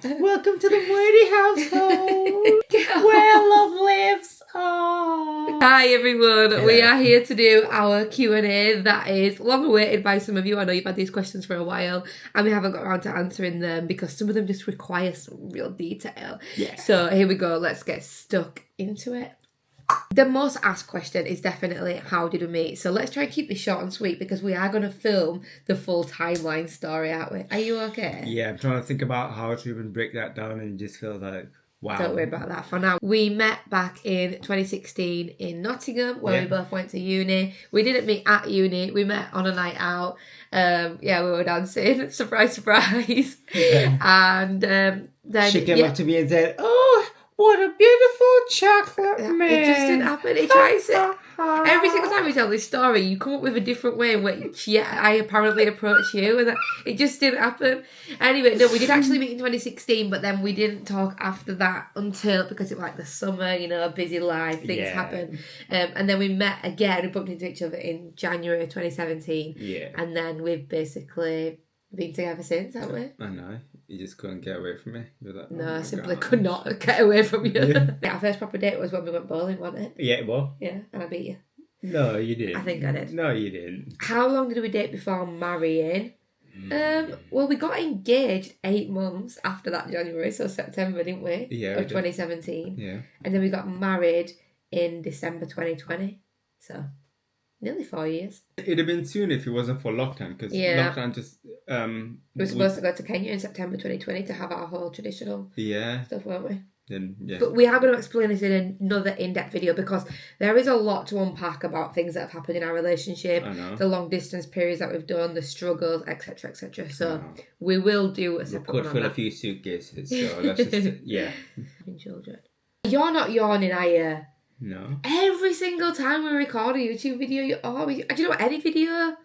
Welcome to the Mwitis household, where love lives. Oh. Hi everyone, Hello. We are here to do our Q&A that is long awaited by some of you. I know you've had these questions for a while and we haven't got around to answering them because some of them just require some real detail. Yeah. So here we go, let's get stuck into it. The most asked question is definitely how did we meet? So let's try and keep this short and sweet because we are going to film the full timeline story, aren't we? Are you okay? Yeah, I'm trying to think about how to even break that down and just feel like, wow. Don't worry about that for now. We met back in 2016 in Nottingham where we both went to uni. We didn't meet at uni, we met on a night out. We were dancing, surprise, surprise. Yeah. And then she came up to me and said, "Oh, what a beautiful chocolate man." It just didn't happen. It tries it. Every single time we tell this story, you come up with a different way in which I apparently approach you, and it just didn't happen. Anyway, no, we did actually meet in 2016, but then we didn't talk after that until, because it was like the summer, you know, busy life, things happen. And then we met again, we bumped into each other in January of 2017. Yeah. And then we've basically been together since, haven't we? I know. You just couldn't get away from me. Like, no, I simply could not get away from you. Yeah. Our first proper date was when we went bowling, wasn't it? Yeah, well. Yeah, and I beat you. No, you didn't. I think I did. No, you didn't. How long did we date before marrying? Well, we got engaged 8 months after that January, so September, didn't we? Yeah. Of 2017. Yeah. And then we got married in December 2020. So, nearly 4 years. It'd have been soon if it wasn't for lockdown, because lockdown just... we were supposed to go to Kenya in September 2020 to have our whole traditional stuff, weren't we? Then, But we are going to explain this in another in-depth video because there is a lot to unpack about things that have happened in our relationship, the long distance periods that we've done, the struggles, etc, etc. So we will do a separate one. Could fill a few suitcases, so that's just children. You're not yawning, are you? No. Every single time we record a YouTube video, you always... Do you know what? Any video,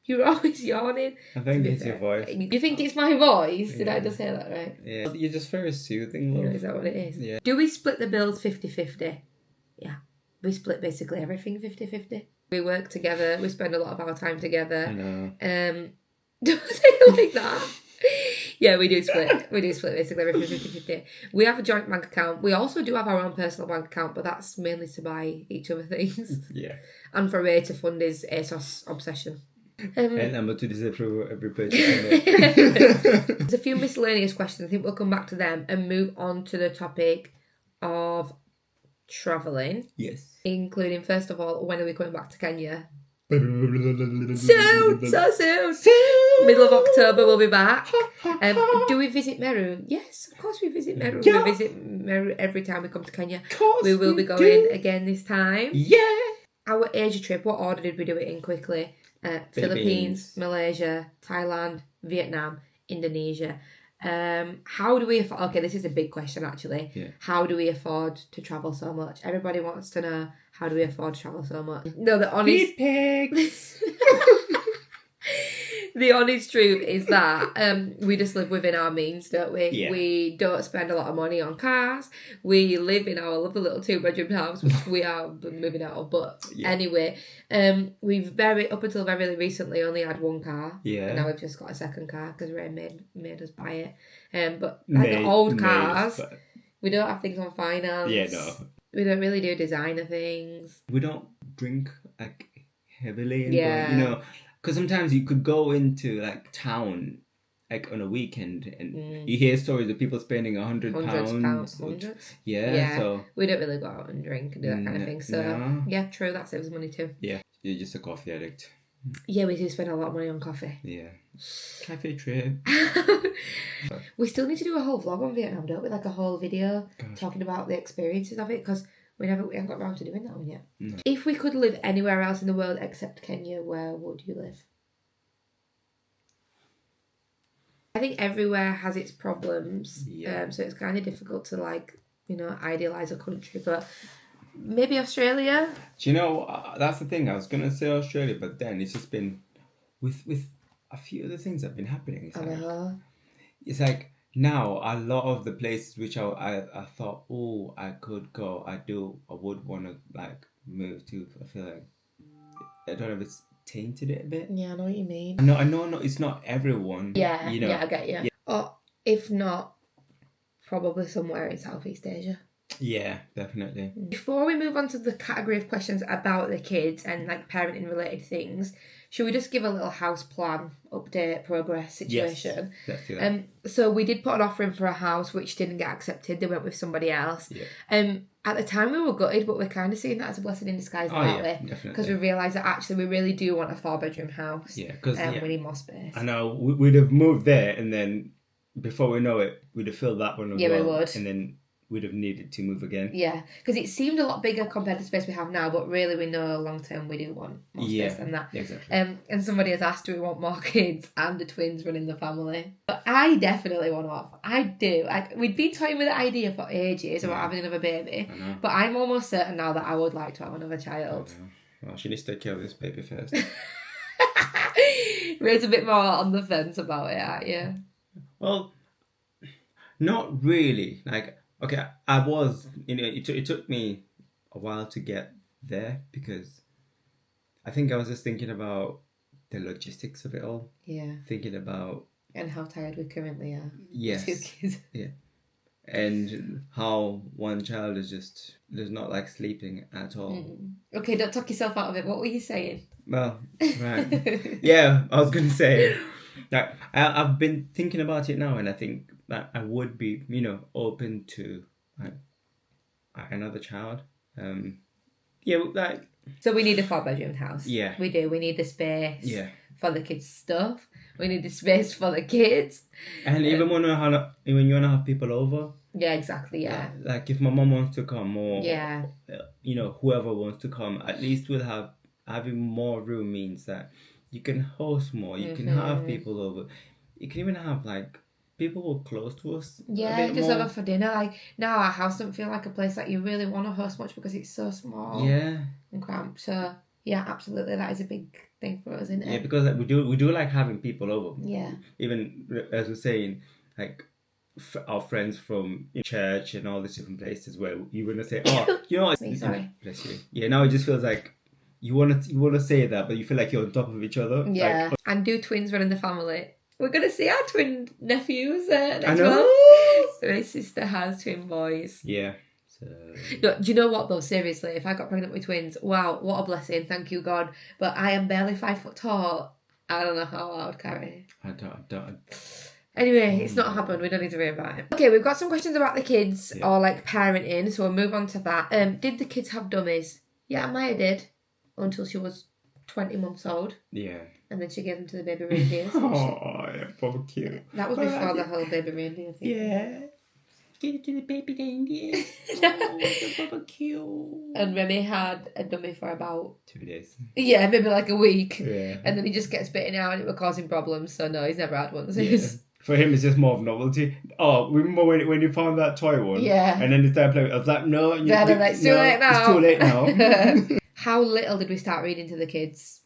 you're always yawning. I think it's your voice. You think it's my voice? Did I just say that right? Yeah. You're just very soothing, love. Is that what it is? Yeah. Do we split the bills 50-50? Yeah. We split basically everything 50-50. We work together. We spend a lot of our time together. I know. Don't say it like that. Yeah, we do split. We do split basically everything 50-50. We have a joint bank account. We also do have our own personal bank account, but that's mainly to buy each other things. Yeah. And for Ray to fund his ASOS obsession. And I'm to disapprove every purchase. There's a few miscellaneous questions. I think we'll come back to them and move on to the topic of travelling. Yes. Including, first of all, when are we coming back to Kenya? Soon! So soon! Middle of October we'll be back. Do we visit Meru? Yes, of course we visit Meru. Yeah. We visit Meru every time we come to Kenya. We will be going again this time. Yeah! Our Asia trip, what order did we do it in quickly? Philippines, Malaysia, Thailand, Vietnam, Indonesia. How do we afford... Okay, this is a big question actually. Yeah. How do we afford to travel so much? Everybody wants to know, how do we afford to travel so much? No, the honest... Feed pigs! The honest truth is that we just live within our means, don't we? Yeah. We don't spend a lot of money on cars. We live in our lovely little 2-bedroom house, which we are moving out of. But anyway, we've up until very recently only had one car. Yeah. And now we've just got a second car because Ray made us buy it. But the old cars, we don't have things on finance. Yeah, no. We don't really do designer things. We don't drink like heavily. And you know... Because sometimes you could go into like town like on a weekend and you hear stories of people spending £100. Yeah, so we don't really go out and drink and do that kind of thing. So yeah, true, that saves money too. Yeah, you're just a coffee addict. Yeah, we do spend a lot of money on coffee. Yeah. Cafe trip. We still need to do a whole vlog on Vietnam, don't we? Like a whole video talking about the experiences of it, because we haven't got around to doing that one yet. No. If we could live anywhere else in the world except Kenya, where would you live? I think everywhere has its problems. Yeah. So it's kind of difficult to idealise a country, but maybe Australia? Do you know, that's the thing. I was going to say Australia, but then it's just been, with a few of the things that have been happening. It's like now a lot of the places which I thought, I could go, I would want to move to. I feel like, I don't know if it's tainted it a bit. Yeah, I know what you mean. I know, it's not everyone. Yeah, I get you. Yeah. Or if not, probably somewhere in Southeast Asia. Yeah, definitely. Before we move on to the category of questions about the kids and like parenting related things, should we just give a little house plan, update, progress situation? Yes, let's do that. So we did put an offer in for a house which didn't get accepted. They went with somebody else. Yeah. At the time we were gutted, but we're kind of seeing that as a blessing in disguise, aren't we? Because we realised that actually we really do want a 4-bedroom house. Yeah, because we need more space. I know we'd have moved there, and then before we know it, we'd have filled that one as well. Yeah, we would. And then we'd have needed to move again. Yeah, because it seemed a lot bigger compared to the space we have now, but really we know long term we do want more space than that. Exactly. And somebody has asked, do we want more kids and the twins running the family? But I definitely want to have. I do. We'd been toying with the idea for ages about having another baby, but I'm almost certain now that I would like to have another child. Well, she needs to take care of this baby first. Ray's a bit more on the fence about it, aren't you? Well, not really. Like, okay, I was, it took me a while to get there because I think I was just thinking about the logistics of it all. Yeah. Thinking about... And how tired we currently are. Yes. 2 kids. Yeah. And how one child does not like sleeping at all. Okay, don't talk yourself out of it. What were you saying? Well, right. Yeah, I was going to say that I've been thinking about it now, and I think that I would be, open to another child. So we need a 4-bedroom house. Yeah. We do. We need the space. Yeah. For the kids' stuff. We need the space for the kids. And even when you want to have people over. Yeah, exactly, yeah. Like if my mom wants to come or, yeah. Whoever wants to come, at least we'll having more room means that you can host more. You can have people over. You can even have people who are close to us. Yeah, just over for dinner. Like now our house doesn't feel like a place that you really want to host much because it's so small. Yeah. And cramped. So yeah, absolutely, that is a big thing for us, isn't it? Yeah, because we do like having people over. Yeah. Even as we're saying, our friends from church and all these different places where you want to say, oh, you know what? Sorry. Bless you. Yeah, now it just feels like you want to say that, but you feel like you're on top of each other. Yeah. And do twins run in the family? We're going to see our twin nephews next I know. month. So my sister has twin boys. Yeah. No, do you know what though? Seriously, if I got pregnant with twins, wow, what a blessing! Thank you, God. But I am barely 5 foot tall. I don't know how I would carry. I don't. Anyway, it's not happened. We don't need to worry about it. Okay, we've got some questions about the kids or parenting, so we'll move on to that. Did the kids have dummies? Yeah, Maya did until she was 20 months old. Yeah. And then she gave them to the baby reindeers. Oh, yeah, probably cute. That was before the whole baby reindeer thing. Yeah. Give it to the baby reindeer. Oh, they're probably cute. And Remy had a dummy for about 2 days. Yeah, maybe like a week. Yeah. And then he just gets bitten out and it was causing problems. So no, he's never had one. Yeah. For him, it's just more of novelty. Oh, remember when you found that toy one? Yeah. And then he started playing. I was like, no. It's too late now. It's too late now. How little did we start reading to the kids?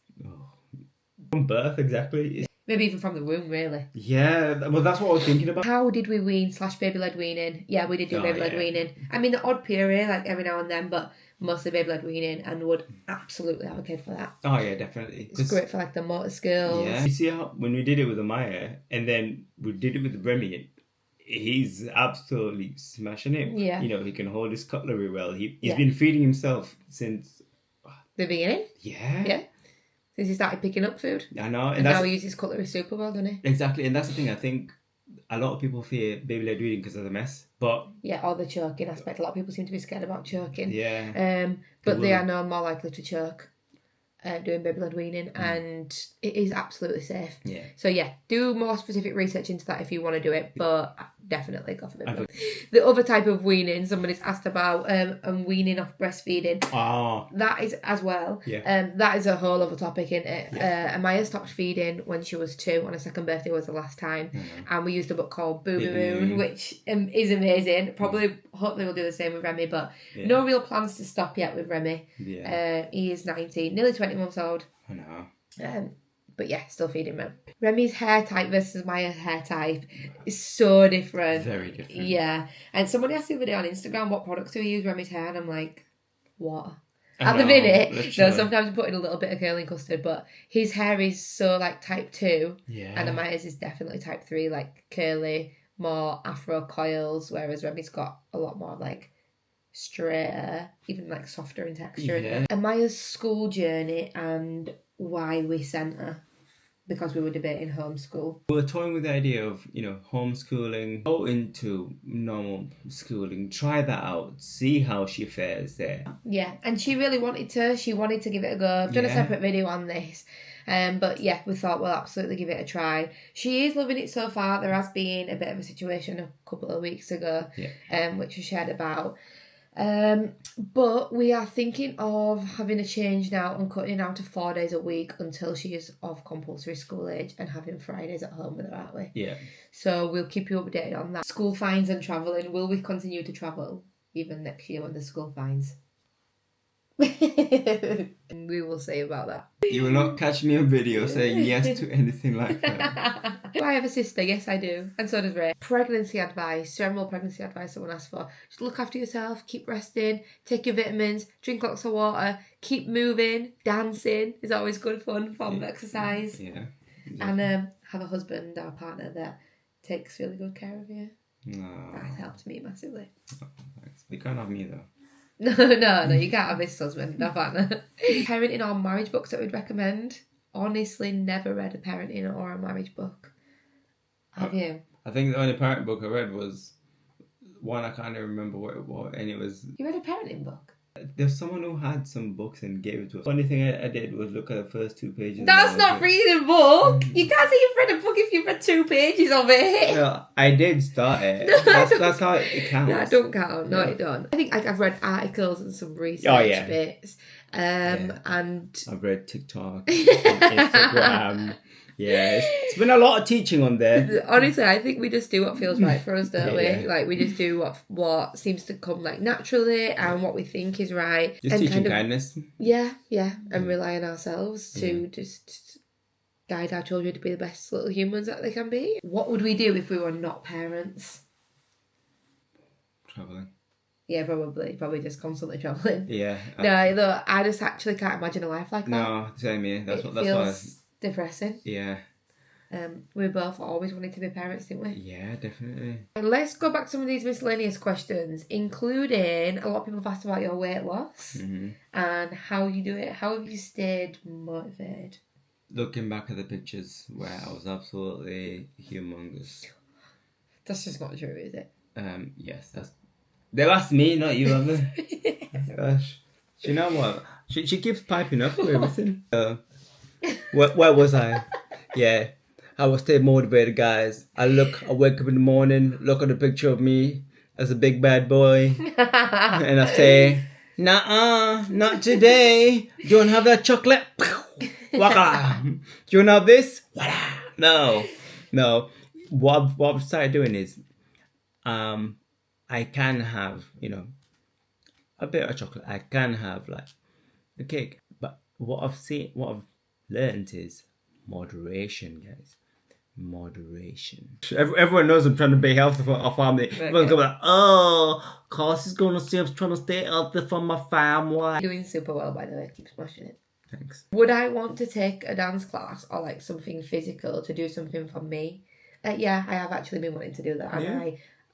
From birth, exactly. Maybe even from the womb, really. Yeah, well, that's what I was thinking about. How did we wean / baby-led weaning? Yeah, we did do baby-led weaning. I mean, the odd period, every now and then, but mostly baby-led weaning, and would absolutely have a kid for that. Oh, yeah, definitely. It's great for, the motor skills. Yeah. You see how, when we did it with Amaya, and then we did it with Remy, he's absolutely smashing it. Yeah. He can hold his cutlery well. He's been feeding himself since... The beginning? Yeah. Yeah. Since he started picking up food. I know. And now he uses cutlery super well, doesn't he? Exactly. And that's the thing. I think a lot of people fear baby-led weaning because of the mess. But... Yeah, or the choking aspect. A lot of people seem to be scared about choking. Yeah. But they are now more likely to choke doing baby-led weaning. And it is absolutely safe. Yeah. So, do more specific research into that if you want to do it. But definitely go for baby. The other type of weaning somebody's asked about and weaning off breastfeeding. Oh. That is as well. Yeah. That is a whole other topic, isn't it? Yeah. Amaya stopped feeding when she was 2. On her second birthday was the last time. And we used a book called Booby Moon, which is amazing. Hopefully we'll do the same with Remy, but no real plans to stop yet with Remy. Yeah. He is 19, nearly 20 months old. I know. But still feeding him. Remy's hair type versus Maya's hair type is so different. Very different. Yeah. And somebody asked the other day on Instagram what products do we use Remy's hair, and I'm like, what? At the minute, no, sometimes we put in a little bit of curling custard, but his hair is so type 2. Yeah. And Amaya's is definitely type 3, curly, more afro coils, whereas Remy's got a lot more like straighter, even like softer in texture. Yeah. And Maya's school journey and why we sent her, because we were debating homeschool. We were toying with the idea of, homeschooling, go into normal schooling, try that out, see how she fares there. Yeah, and she really wanted to. She wanted to give it a go. I've done a separate video on this. But yeah, we thought we'll absolutely give it a try. She is loving it so far. There has been a bit of a situation a couple of weeks ago, which we shared about. But we are thinking of having a change now and cutting out to 4 days a week until she is of compulsory school age and having Fridays at home with her, aren't we? Yeah. So we'll keep you updated on that. School fines and travelling. Will we continue to travel even next year when the school fines? We will see about that. You will not catch me on video saying yes to anything like that. Do I have a sister? Yes, I do. And so does Ray. Pregnancy advice, general pregnancy advice someone asked for. Just look after yourself, keep resting, take your vitamins, drink lots of water, keep moving, dancing is always good fun, form of exercise. Yeah. And have a husband or a partner that takes really good care of you. No. That helped me massively. Oh, thanks. You can't have me though. No, you can't have this husband, no partner. Parenting or marriage books that we'd recommend. Honestly, never read a parenting or a marriage book. Have you? I think the only parent book I read was one, I can't even remember what it was, and it was... You read a parenting book? There's someone who had some books and gave it to us. Funny thing I did was look at the first 2 pages. That's not reading a book. You can't say you've read a book if you've read 2 pages of it. Well, I did start it. That's how it counts. No, it don't count. No, it don't. I think I've read articles and some research bits. And I've read TikTok, Instagram. Yeah, it's been a lot of teaching on there. Honestly, I think we just do what feels right for us, don't we? Like, we just do what seems to come like naturally and what we think is right. Just and teaching kindness. Yeah, and rely on ourselves to just guide our children to be the best little humans that they can be. What would we do if we were not parents? Travelling. Yeah, probably just constantly travelling. Yeah. No, I just actually can't imagine a life like that. No, same here. That's feels depressing. Yeah. We both always wanted to be parents, didn't we? Yeah, definitely. And let's go back to some of these miscellaneous questions, including a lot of people have asked about your weight loss and how you do it. How have you stayed motivated? Looking back at the pictures where I was absolutely humongous. That's just not true, is it? Yes, they've asked me, not you, have they? Gosh. You know what? She keeps piping up with everything. Where was I? Yeah, I will stay motivated, guys. I wake up in the morning, look at a picture of me as a big bad boy, and I say, "Nuh-uh, not today. Do you want to have that chocolate? Waka. Do you want to have this? No. What I've started doing is, I can have, a bit of chocolate. I can have like a cake, but what I've learned is moderation, guys. Moderation. Everyone knows I'm trying to be healthy for our family. Everyone's going like, oh, Cass is going to say I'm trying to stay healthy for my family. Doing super well, by the way. Keep smashing it. Thanks. Would I want to take a dance class or like something physical to do something for me? Yeah, I have actually been wanting to do that.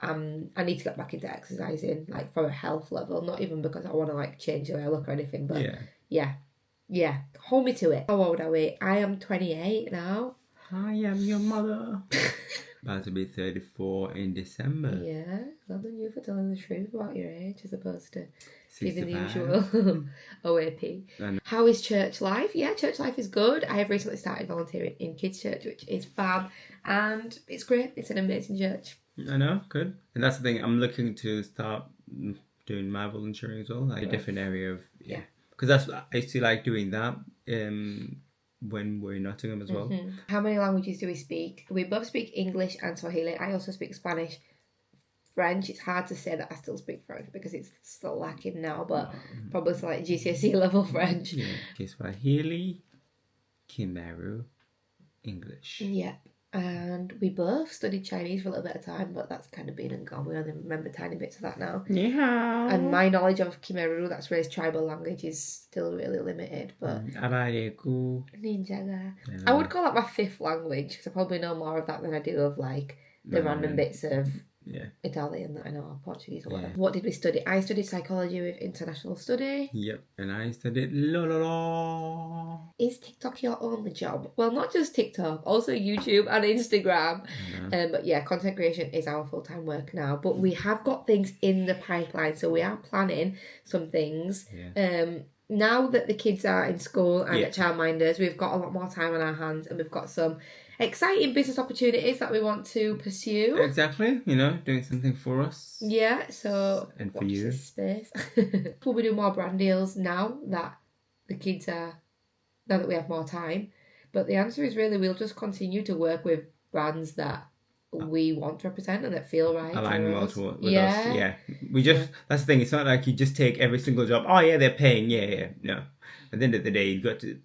And I need to get back into exercising, like for a health level, not even because I want to like change the way I look or anything, but yeah. Hold me to it. How old are we? I am 28 now. I am your mother. About to be 34 in December. Yeah, well done you for telling the truth about your age as opposed to 65. giving the usual OAP. How is church life? Yeah, church life is good. I have recently started volunteering in kids' church, which is fab, and it's great. It's an amazing church. I know, good. And that's the thing, I'm looking to start doing my volunteering as well, like a different area of, because I used to like doing that when we're in Nottingham as well. How many languages do we speak? We both speak English and Swahili. I also speak Spanish, French. It's hard to say that I still speak French because it's still lacking now, but probably it's like GCSE level French. Yeah, okay, Swahili, Khmer, English. Yep. And we both studied Chinese for a little bit of time, but that's kind of been and gone. We only remember tiny bits of that now. Yeah. And my knowledge of Khmer, that's Ray's tribal language, is still really limited. But Ninjaga. I would call that my 5th language because I probably know more of that than I do of like random bits of yeah. Italian that I know, or Portuguese or whatever. What did we study? I studied psychology with international study. Yep, and I studied la. Is TikTok your only job? Well, not just TikTok, also YouTube and Instagram. But yeah, content creation is our full-time work now. But we have got things in the pipeline, so we are planning some things. Yeah. Now that the kids are in school and at childminders, we've got a lot more time on our hands, and we've got some exciting business opportunities that we want to pursue. Exactly, you know, doing something for us. Yeah, so and for you. Space. Will we do more brand deals now that the kids are, now that we have more time? But the answer is really we'll just continue to work with brands that we want to represent and that feel right. Align well with us. Yeah. We just, that's the thing, it's not like you just take every single job. Oh yeah, they're paying. Yeah. No. At the end of the day, you've got to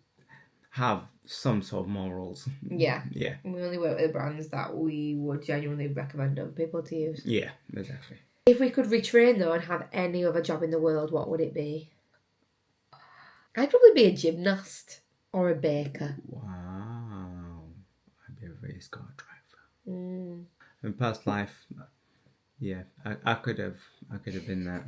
have some sort of morals. Yeah. Yeah. We only work with brands that we would genuinely recommend other people to use. Yeah, exactly. If we could retrain though and have any other job in the world, what would it be? I'd probably be a gymnast or a baker. Wow. I'd be a race car driver. In past life, yeah, I could have been that.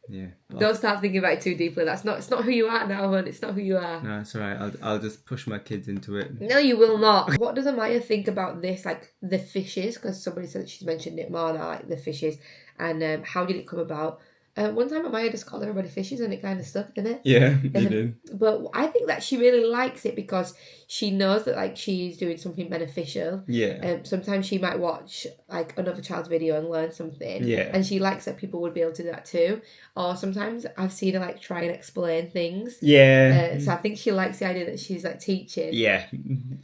Yeah. But don't start thinking about it too deeply. It's not who you are now, man. It's not who you are. No, it's alright. I'll just push my kids into it. No, you will not. What does Amaya think about this? Like the fishes, because somebody said she's mentioned it more now, like the fishes, and how did it come about? One time Amaya just called everybody fishes and it kind of stuck, didn't it? Yeah, it did. But I think that she really likes it because she knows that like she's doing something beneficial. Yeah. Sometimes she might watch like another child's video and learn something. Yeah. And she likes that people would be able to do that too. Or sometimes I've seen her like try and explain things. Yeah. So I think she likes the idea that she's like teaching. Yeah.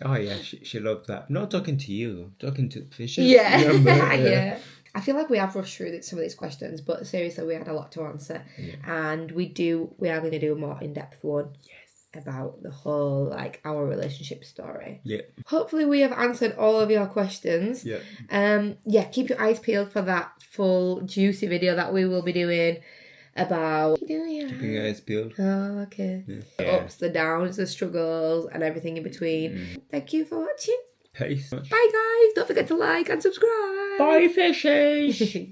Oh yeah, she loved that. Not talking to you, talking to fishes. Yeah. Yeah. Yeah. I feel like we have rushed through some of these questions, but seriously, we had a lot to answer. Yeah. And we are going to do a more in-depth one. Yes. About the whole, like, our relationship story. Yeah. Hopefully we have answered all of your questions. Yeah. Keep your eyes peeled for that full juicy video that we will be doing about... What are you doing? Keeping your eyes peeled. Oh, okay. Yeah. The ups, the downs, the struggles, and everything in between. Thank you for watching. Peace. Bye, guys. Don't forget to like and subscribe. Bye, fishes.